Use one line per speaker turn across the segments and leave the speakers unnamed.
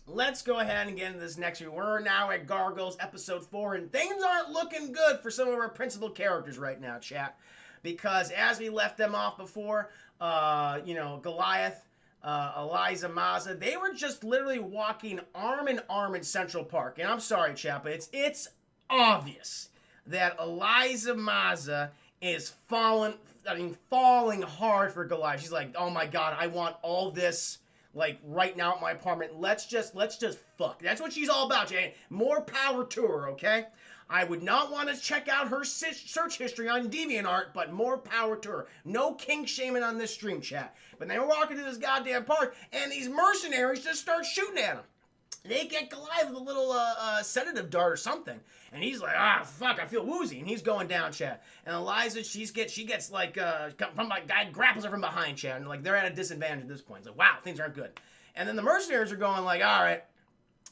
let's go ahead and get into this next week. We're now at Gargoyles episode 4, and things aren't looking good for some of our principal characters right now, chat. Because as we left them off before, Goliath, Eliza Maza, they were just literally walking arm in arm in Central Park. And I'm sorry, chat, but it's obvious that Eliza Maza is falling hard for Goliath. She's like, oh my god, I want all this like right now at my apartment. Let's just fuck. That's what she's all about, Jay. More power to her, okay? I would not want to check out her search history on DeviantArt, but more power to her. No kink shaming on this stream, chat. But they were walking through this goddamn park, and these mercenaries just start shooting at them. They get Goliath with a little sedative dart or something. And he's like, fuck, I feel woozy. And he's going down, chat. And Eliza, she gets like, from like, guy grapples her from behind, chat. And like, they're at a disadvantage at this point. It's like, wow, things aren't good. And then the mercenaries are going like, all right,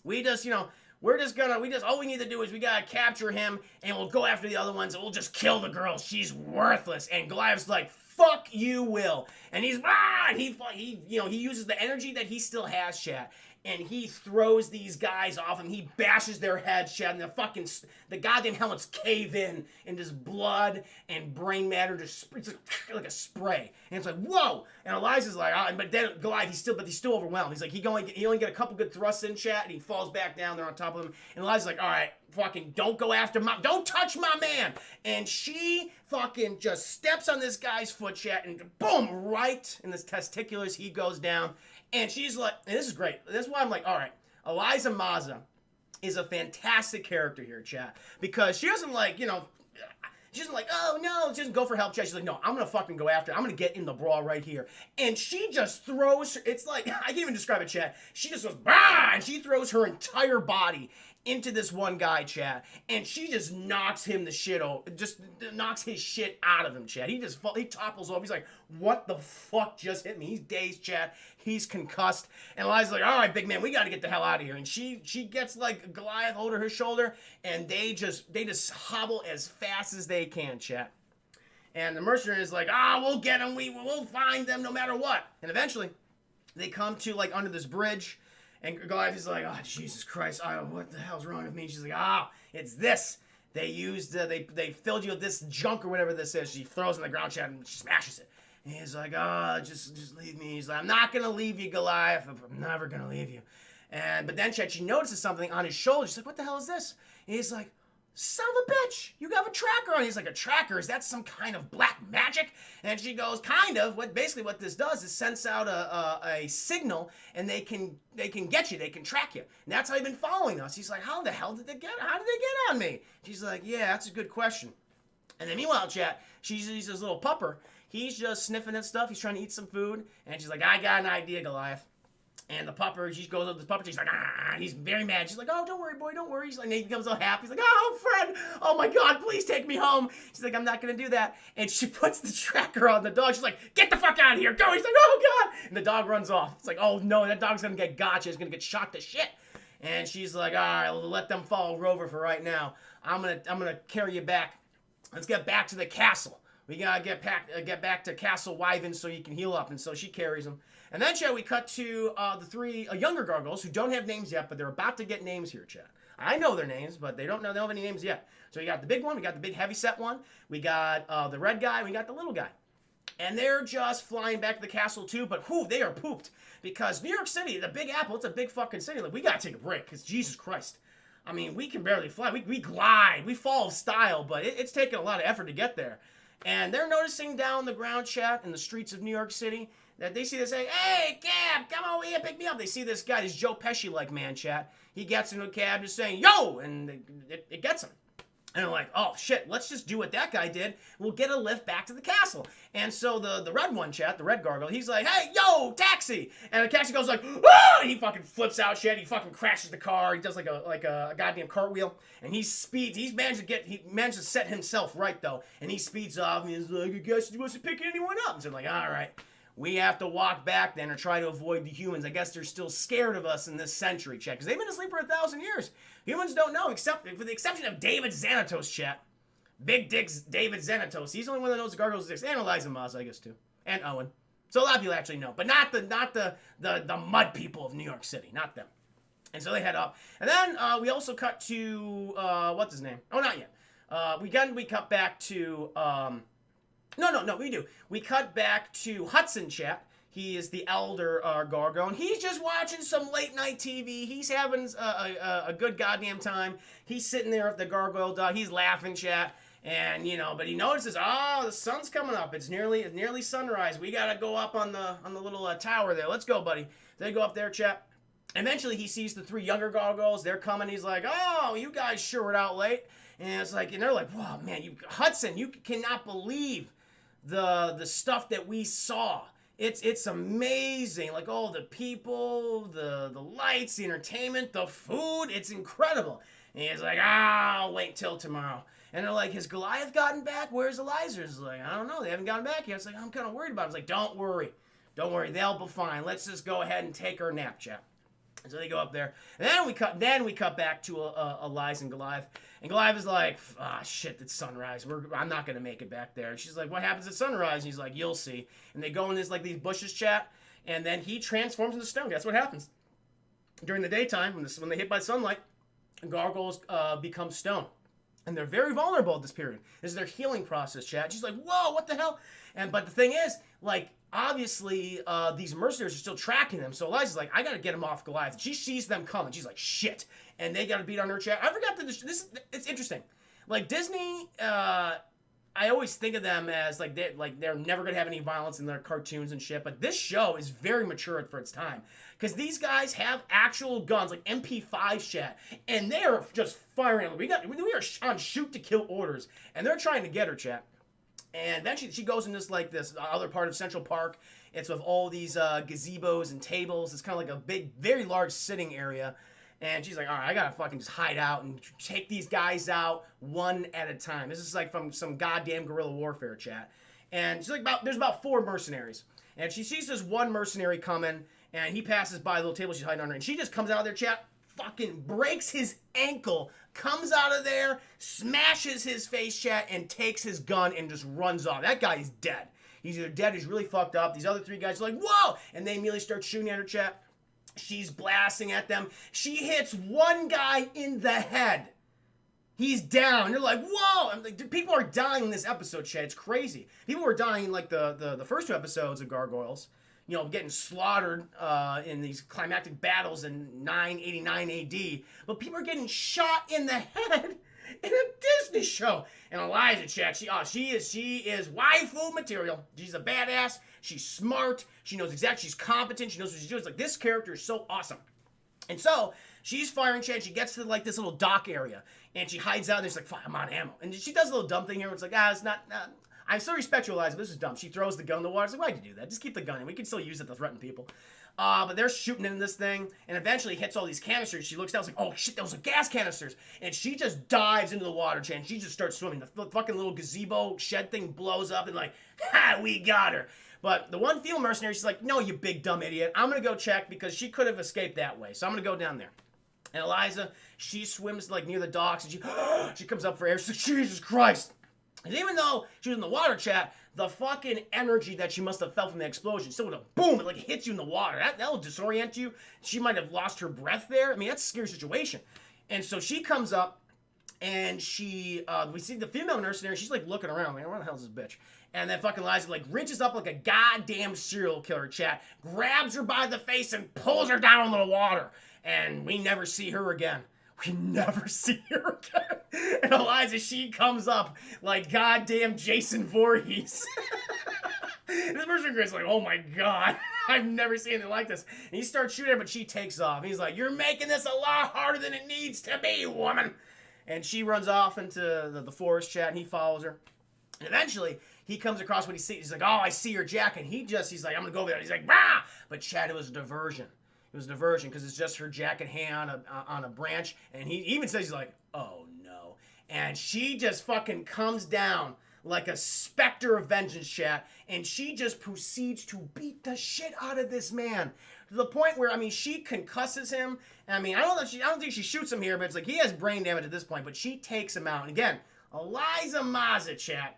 all we need to do is we gotta capture him and we'll go after the other ones and we'll just kill the girl. She's worthless. And Goliath's like, fuck you, Will. And he's, and he uses the energy that he still has, chat. And he throws these guys off and he bashes their heads, chat, and the goddamn helmets cave in, and just blood and brain matter just it's like a spray. And it's like, whoa! And Eliza's like, but then Goliath, he's still overwhelmed. He's like, he only get a couple good thrusts in, chat, and he falls back down there on top of him. And Eliza's like, all right, fucking don't touch my man. And she fucking just steps on this guy's foot, chat, and boom, right in his testiculars, he goes down. And she's like, and this is great. This is why I'm like, all right, Eliza Maza is a fantastic character here, chat. Because she doesn't like, she doesn't like, oh no, she doesn't go for help, chat. She's like, no, I'm going to fucking go after it. I'm going to get in the brawl right here. And she just throws, it's like, I can't even describe it, chat. She just goes, bah! And she throws her entire body into this one guy, chat, and she just knocks him the shit over, just knocks his shit out of him, chat. He topples over. He's like, what the fuck just hit me? He's dazed, chat. He's concussed. And Eliza's like, all right, big man, we got to get the hell out of here. And she gets like Goliath over her shoulder, and they just hobble as fast as they can, chat. And the mercenary is like, we'll get them. We'll find them no matter what. And eventually, they come to like under this bridge. And Goliath is like, oh, Jesus Christ, what the hell's wrong with me? She's like, it's this. They they filled you with this junk or whatever this is. She throws it on the ground, chat, and smashes it. And he's like, just leave me. He's like, I'm not going to leave you, Goliath. I'm never going to leave you. But then, chat, she notices something on his shoulder. She's like, what the hell is this? And he's like, son of a bitch, you have a tracker on. He's like, a tracker? Is that some kind of black magic? And she goes, kind of. What this does is sends out a signal, and they can get you. They can track you. And that's how they've been following us. He's like, how did they get on me? She's like, yeah, that's a good question. And then meanwhile, chat, she's this little pupper. He's just sniffing at stuff. He's trying to eat some food. And she's like, I got an idea, Goliath. And the pupper, she goes up to the pupper, she's like, he's very mad. She's like, oh, don't worry, boy, don't worry. He's like, and he becomes all happy. He's like, oh, Fred, oh my God, please take me home. She's like, I'm not going to do that. And she puts the tracker on the dog. She's like, get the fuck out of here, go. He's like, oh God. And the dog runs off. It's like, oh no, that dog's going to get gotcha. He's going to get shot to shit. And she's like, all right, we'll let them follow Rover for right now. I'm gonna carry you back. Let's get back to the castle. We gotta get back to Castle Wyvern so you can heal up. And so she carries him. And then, chat, we cut to the three younger gargoyles who don't have names yet, but they're about to get names here, chat. I know their names, but they don't have any names yet. So we got the big one, we got the big heavyset one, we got the red guy, we got the little guy. And they're just flying back to the castle too, but they are pooped. Because New York City, the Big Apple, it's a big fucking city. Like, we gotta take a break, because Jesus Christ. I mean, we can barely fly. We glide. We fall of style, but it's taken a lot of effort to get there. And they're noticing down the ground, chat, in the streets of New York City, that they see this saying, hey, cab, come over here, pick me up. They see this guy, this Joe Pesci-like man, chat. He gets into a cab just saying, yo, and it gets him. And they're like, oh, shit, let's just do what that guy did. We'll get a lift back to the castle. And so the red one, chat, the red gargoyle, he's like, hey, yo, taxi. And the taxi goes like, ah! And he fucking flips out, shit. He fucking crashes the car. He does like a goddamn cartwheel. And he speeds. He managed to set himself right, though. And he speeds off. And he's like, I guess he wasn't picking anyone up. And so they're like, all right. We have to walk back then or try to avoid the humans. I guess they're still scared of us in this century, chat. Because they've been asleep for 1,000 years. Humans don't know, except for the exception of David Xanatos, chat. Big Dick's David Xanatos. He's the only one that knows the gargoyles exist. And Eliza Moss, I guess, too. And Owen. So a lot of people actually know. But not the mud people of New York City. Not them. And so they head up. And then we also cut to, what's his name? Oh, not yet. We cut back to, no, we do. We cut back to Hudson, chat. He is the elder Gargoyle, and he's just watching some late night TV. He's having a good goddamn time. He's sitting there at the Gargoyle dog. He's laughing, chat. And but he notices, oh, the sun's coming up. It's nearly sunrise. We gotta go up on the little tower there. Let's go, buddy. They go up there, chat. Eventually, he sees the 3 younger Gargoyles. They're coming. He's like, oh, you guys sure were out late. And it's like, and they're like, wow, man, Hudson, you cannot believe the stuff that we saw. It's amazing. Like, oh, the people, the lights, the entertainment, the food. It's incredible. And he's like, I'll wait till tomorrow. And they're like, has Goliath gotten back? Where's Eliza? He's like, I don't know. They haven't gotten back yet. It's like, I'm kind of worried about it. It's like, don't worry. Don't worry. They'll be fine. Let's just go ahead and take our nap, chat. And so they go up there. And then we cut back to Eliza and Goliath. And Goliath is like, shit, it's sunrise. I'm not going to make it back there. And she's like, what happens at sunrise? And he's like, you'll see. And they go in these bushes, chat. And then he transforms into stone. That's what happens. During the daytime, when they hit by sunlight, gargoyles become stone. And they're very vulnerable at this period. This is their healing process, chat. She's like, whoa, what the hell? But the thing is, like, obviously, these mercenaries are still tracking them. So Eliza's like, I got to get them off Goliath. She sees them coming. She's like, shit. And they got to beat on her, chat. I forgot that it's interesting. Like, Disney, I always think of them as, like, they're never going to have any violence in their cartoons and shit. But this show is very mature for its time. Because these guys have actual guns, like MP5 chat, and they are just firing. We are on shoot to kill orders, and they're trying to get her, chat. And then she goes in this other part of Central Park. It's with all these gazebos and tables. It's kind of like a big, very large sitting area. And she's like, all right, I gotta fucking just hide out and take these guys out one at a time. This is like from some goddamn guerrilla warfare, chat. And she's like, there's about 4 mercenaries. And she sees this one mercenary coming, and he passes by the little table she's hiding under. And she just comes out of there, chat, fucking breaks his ankle, comes out of there, smashes his face, chat, and takes his gun and just runs off. That guy is dead. He's either dead or he's really fucked up. These other 3 guys are like, whoa! And they immediately start shooting at her, chat. She's blasting at them. She hits one guy in the head. He's down. You're like, whoa! I'm like, people are dying in this episode, chat. It's crazy. People were dying in like the first 2 episodes of Gargoyles. Getting slaughtered in these climactic battles in 989 AD. But people are getting shot in the head in a Disney show. And Eliza, chat, she is waifu material. She's a badass. She's smart. She knows exactly. She's competent. She knows what she's doing. It's like, this character is so awesome. And so she's firing, chat. She gets to like this little dock area, and she hides out. And there's like, fuck, I'm out of ammo. And she does a little dumb thing here. Where it's like, it's not. I still respect you, Eliza, but this is dumb. She throws the gun in the water. It's like, why'd you do that? Just keep the gun in. We can still use it to threaten people. But they're shooting in this thing, and eventually hits all these canisters. She looks down, it's like, oh shit, those are gas canisters. And she just dives into the water, chat, and she just starts swimming. The fucking little gazebo shed thing blows up, and like, ha, we got her. But the one female mercenary, she's like, no, you big dumb idiot. I'm going to go check because she could have escaped that way. So I'm going to go down there. And Eliza, she swims like near the docks, and she comes up for air. She's like, Jesus Christ. And even though she was in the water, chat, the fucking energy that she must have felt from the explosion, so with a boom, it like hits you in the water. That'll disorient you. She might have lost her breath there. I mean, that's a scary situation. And so she comes up, and we see the female nurse in there. She's like looking around, like, where the hell is this bitch? And then fucking Eliza like reaches up like a goddamn serial killer, chat, grabs her by the face and pulls her down into the water. And we never see her again. We never see her again. And Eliza, she comes up like goddamn Jason Voorhees. This person is like, oh my god, I've never seen anything like this. And he starts shooting her, but she takes off. He's like, you're making this a lot harder than it needs to be, woman. And she runs off into the forest, chat, and he follows her. And eventually, he comes across what he sees. He's like, oh, I see your jacket. And he's like, I'm going to go over there. He's like, bah! But chat, it was a diversion. It was a diversion because it's just her jacket hanging on a branch. And he even says, he's like, oh, no. And she just fucking comes down like a specter of vengeance, chat. And she just proceeds to beat the shit out of this man. To the point where, I mean, she concusses him. I mean, I don't think she shoots him here, but it's like he has brain damage at this point. But she takes him out. And again, Eliza Maza, chat.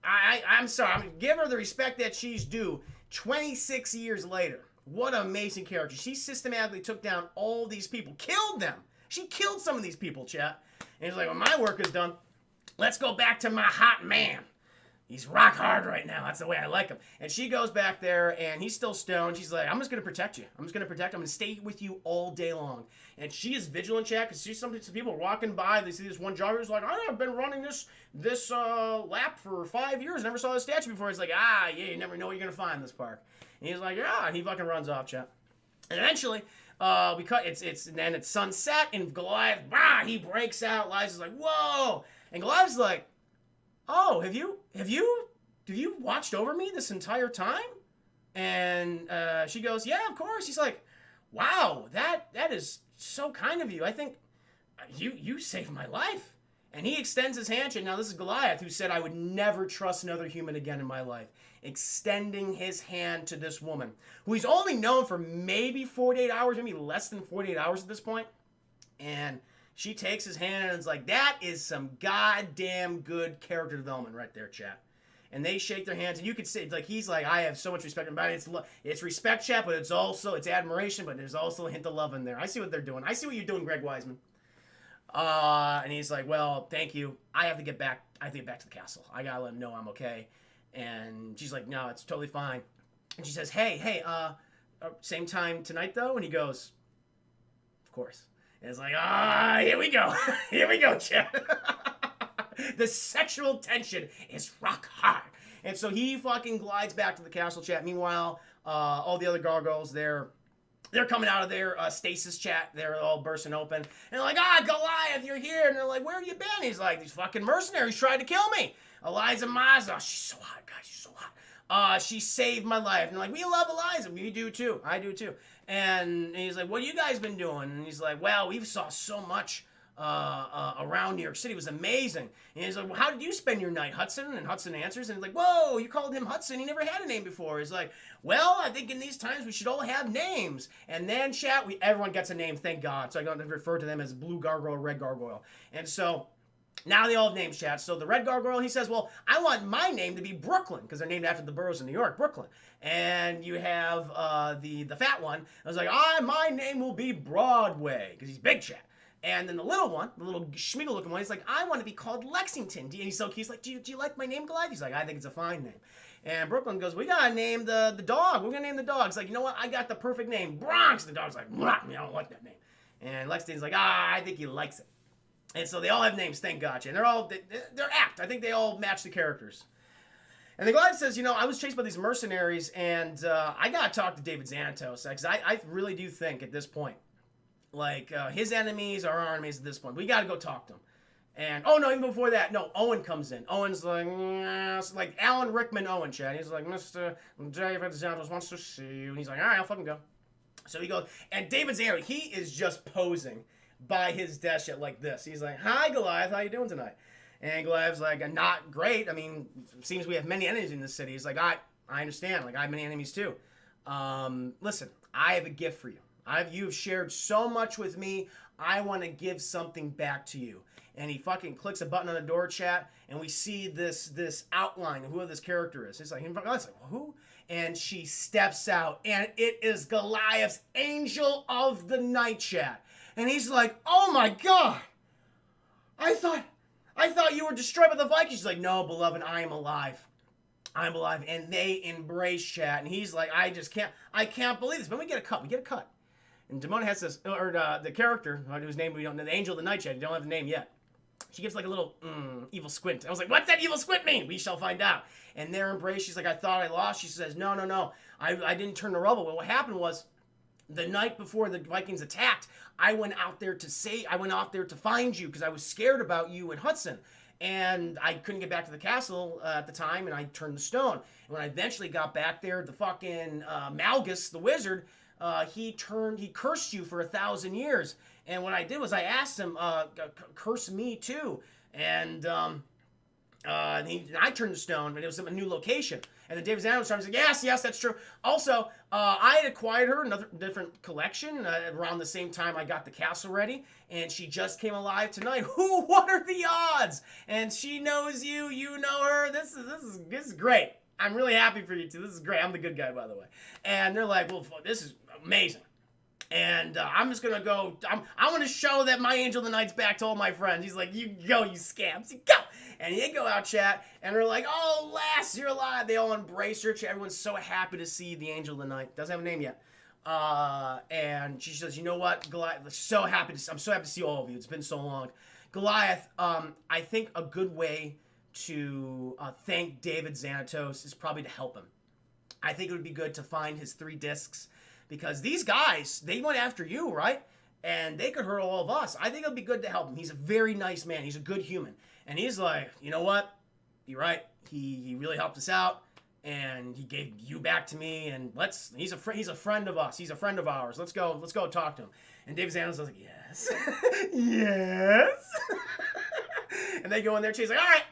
I'm sorry. I'm going to give her the respect that she's due 26 years later. What an amazing character. She systematically took down all these people, killed them. She killed some of these people, chat. And he's like, well, my work is done. Let's go back to my hot man. He's rock hard right now. That's the way I like him. And she goes back there, and he's still stoned. She's like, I'm just going to protect you. I'm going to stay with you all day long. And she is vigilant, chat, because she's some people walking by. They see this one jogger who's like, I've been running this lap for 5 years. Never saw this statue before. He's like, yeah, you never know what you're going to find in this park. And he's like, yeah. And he fucking runs off, chat. And eventually, we cut. It's sunset, and Goliath, he breaks out. Liza's like, whoa. And Goliath's like, oh, have you watched over me this entire time? And she goes, yeah, of course. He's like, wow, that is so kind of you. I think you saved my life. And he extends his hand. And now this is Goliath, who said, I would never trust another human again in my life. Extending his hand to this woman, who he's only known for maybe 48 hours, maybe less than 48 hours at this point. And she takes his hand and is like, that is some goddamn good character development right there, chat. And they shake their hands, and you could see, like, he's like, I have so much respect for him. It's respect, chat, but it's admiration, but there's also a hint of love in there. I see what they're doing. I see what you're doing, Greg Wiseman. And he's like, well, thank you. I have to get back to the castle. I gotta let him know I'm okay. And she's like, no, it's totally fine. And she says, hey, same time tonight, though? And he goes, of course. And it's like, here we go. Here we go, chat. The sexual tension is rock hard. And so he fucking glides back to the castle, chat. Meanwhile, all the other gargoyles, they're coming out of their stasis, chat. They're all bursting open. And they're like, Goliath, you're here. And they're like, where have you been? He's like, these fucking mercenaries tried to kill me. Eliza Maza, she's so hot, guys, she's so hot. She saved my life. And they're like, we love Eliza. We do too. I do too. And he's like, what have you guys been doing? And he's like, well, we saw so much around New York City. It was amazing. And he's like, well, how did you spend your night, Hudson? And Hudson answers, and he's like, whoa, you called him Hudson. He never had a name before. He's like, well, I think in these times we should all have names. And then, chat, everyone gets a name, thank God. So I don't have to refer to them as blue gargoyle, red gargoyle. And so now they all have names, chat. So the red gargoyle, he says, well, I want my name to be Brooklyn, because they're named after the boroughs in New York, Brooklyn. And you have the fat one. I was like, my name will be Broadway, because he's big, chat. And then the little one, the little schmeagle looking one, he's like, I want to be called Lexington. And he's so cute. He's like, do you like my name, Goliath? He's like, I think it's a fine name. And Brooklyn goes, we got to name the dog. We're going to name the dog. He's like, you know what? I got the perfect name, Bronx. The dog's like, I don't like that name. And Lexington's like, I think he likes it. And so they all have names, thank God. And they're apt. I think they all match the characters. And the Goliath says, I was chased by these mercenaries, and I got to talk to David Xanatos, because I really do think at this point, like, his enemies are our enemies at this point. We got to go talk to him. And, even before that, Owen comes in. Owen's like, it's like Alan Rickman Owen, chat. He's like, Mr. David Xanatos wants to see you. And he's like, all right, I'll fucking go. So he goes, and David Xanatos, he is just posing by his desk like this. He's like, hi, Goliath, how you doing tonight? And Goliath's like, not great. I mean, it seems we have many enemies in this city. He's like, I understand. Like, I have many enemies too. Listen, I have a gift for you. You have shared so much with me. I want to give something back to you. And he fucking clicks a button on the door, chat, and we see this outline of who this character is. It's like, who? And she steps out, and it is Goliath's Angel of the Night, chat. And he's like, oh my God, I thought you were destroyed by the Vikings. She's like, no, beloved, I am alive. I'm alive. And they embrace, chat. And he's like, I can't believe this. But we get a cut. And Damona has this, or the character, whose name we don't know, the Angel of the Night, chat. You don't have the name yet. She gives like a little evil squint. I was like, what's that evil squint mean? We shall find out. And their embrace, she's like, I thought I lost. She says, no. I didn't turn to rubble. But what happened was, the night before the Vikings attacked, I went out there to find you because I was scared about you and Hudson. And I couldn't get back to the castle at the time, and I turned to stone. And when I eventually got back there, the fucking Malgus, the wizard, he cursed you for 1,000 years. And what I did was I asked him, curse me too. And I turned to stone, but it was a new location. And then David Xanatos was like, yes, that's true. Also, I had acquired her another different collection around the same time I got the castle ready, and she just came alive tonight. What are the odds? And she knows you, you know her. This is great. I'm really happy for you two. This is great. I'm the good guy, by the way. And they're like, well, this is amazing. And I'm just going to go. I want to show that my Angel of the Night's back to all my friends. He's like, you go, you scamps. You go. And they go out, chat. And they're like, oh, Lass, you're alive. They all embrace her. Everyone's so happy to see the Angel of the Night. Doesn't have a name yet. And she says, you know what, Goliath, I'm so happy to see all of you. It's been so long. Goliath, I think a good way to thank David Xanatos is probably to help him. I think it would be good to find his 3 discs, because these guys, they went after you, right? And they could hurt all of us. I think it would be good to help him. He's a very nice man. He's a good human. And he's like, you know what? You're right. He really helped us out. And he gave you back to me, and he's a friend of us. He's a friend of ours. Let's go talk to him. And David Xanatos was like, yes. Yes. And they go in there, He's like, all right,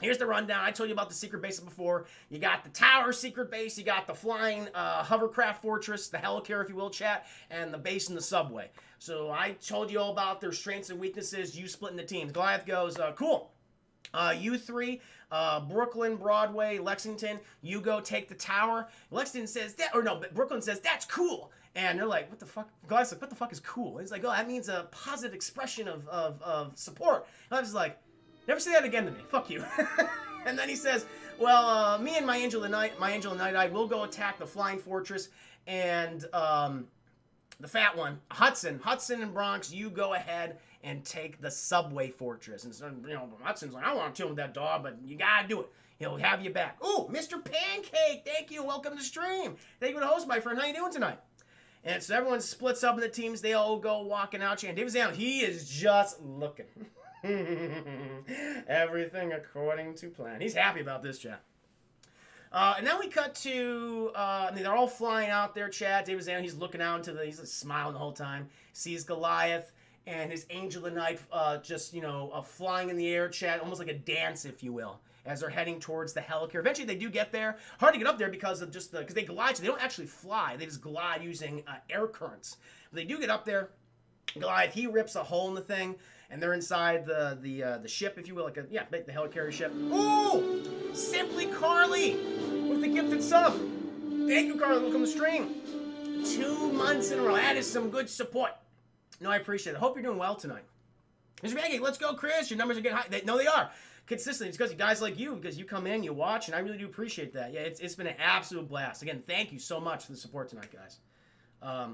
here's the rundown. I told you about the secret bases before. You got the tower secret base, you got the flying hovercraft fortress, the helicarrier, if you will, chat, and the base in the subway. So I told you all about their strengths and weaknesses, you splitting the teams. Goliath goes, cool. You 3, Brooklyn, Broadway, Lexington, you go take the tower. Brooklyn says, that's cool. And they're like, what the fuck? Goliath's like, what the fuck is cool? And he's like, oh, that means a positive expression of support. And I was like, never say that again to me. Fuck you. And then he says, well, me and my Angel of the Night, I will go attack the flying fortress, and the fat one, Hudson and Bronx, you go ahead and take the subway fortress. And so, Hudson's like, I want to kill him with that dog, but you gotta do it. He'll have you back. Ooh, Mr. Pancake, thank you. Welcome to the stream. Thank you for the host, my friend. How you doing tonight? And so everyone splits up in the teams. They all go walking out. And David Xanatos, he is just looking. Everything according to plan. He's happy about this, chat. And then we cut to, they're all flying out there, chat. David Xanatos, he's looking out he's smiling the whole time. Sees Goliath and his Angel of the Night flying in the air, chat, almost like a dance, if you will, as they're heading towards the helicarrier. Eventually, they do get there. Hard to get up there because of because they glide, so they don't actually fly. They just glide using air currents. But they do get up there. Goliath, he rips a hole in the thing, and they're inside the ship, if you will, the helicarrier ship. Ooh! Simply Carly with the gifted sub. Thank you, Carly. Welcome to the stream. 2 months in a row. That is some good support. No, I appreciate it. Hope you're doing well tonight. Mr. Maggie, let's go, Chris. Your numbers are getting high. They are. Consistently. It's because of guys like you, because you come in, you watch, and I really do appreciate that. Yeah, it's been an absolute blast. Again, thank you so much for the support tonight, guys.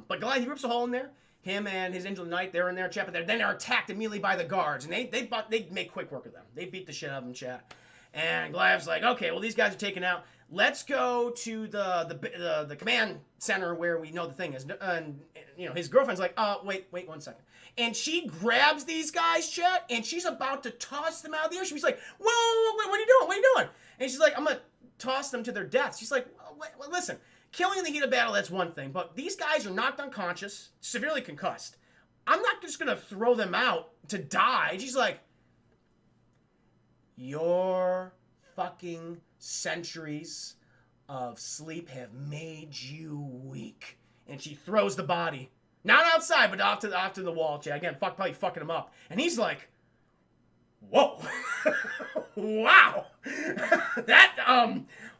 But Goliath, he rips a hole in there. Him and his Angel of the Night, they're in there, chat, but then they're attacked immediately by the guards, and they make quick work of them. They beat the shit out of them, chat. And Goliath's like, okay, well, these guys are taken out. Let's go to the command center where we know the thing is. And his girlfriend's like, wait 1 second. And she grabs these guys, chat, and she's about to toss them out of the air. She's like, whoa, what are you doing? What are you doing? And she's like, I'm going to toss them to their deaths. She's like, well, listen, killing in the heat of battle, that's one thing. But these guys are knocked unconscious, severely concussed. I'm not just going to throw them out to die. She's like, your fucking centuries of sleep have made you weak. And she throws the body. Not outside, but off to the wall, chat. Again, probably fucking him up. And he's like, whoa. Wow.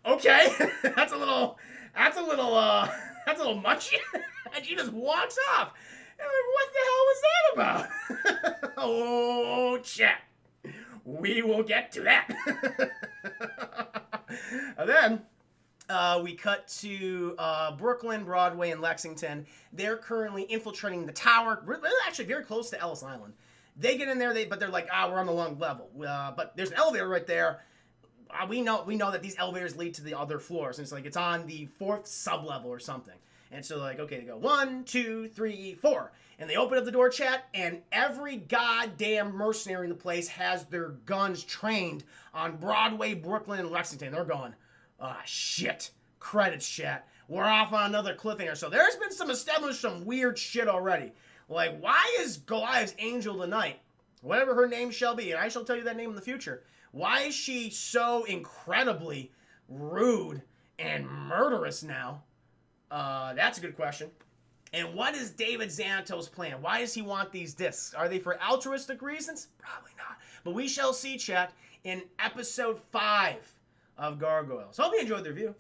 Okay. That's a little much. And she just walks off. And I'm like, what the hell was that about? Oh, chat. We will get to that. And then we cut to Brooklyn, Broadway, and Lexington. They're currently infiltrating the tower. We're actually very close to Ellis Island. They get in there, but they're like, we're on the wrong level. But there's an elevator right there. We know that these elevators lead to the other floors. And it's on the 4th sublevel or something. And so okay, they go 1, 2, 3, 4. And they open up the door, chat, and every goddamn mercenary in the place has their guns trained on Broadway, Brooklyn, and Lexington. They're going, shit. Credits, chat. We're off on another cliffhanger. So there's been some weird shit already. Like, why is Goliath's Angel of the Night, whatever her name shall be, and I shall tell you that name in the future, why is she so incredibly rude and murderous now? That's a good question. And what is David Xanatos' plan? Why does he want these discs? Are they for altruistic reasons? Probably not. But we shall see, chat, in episode 5 of Gargoyles. Hope you enjoyed the review.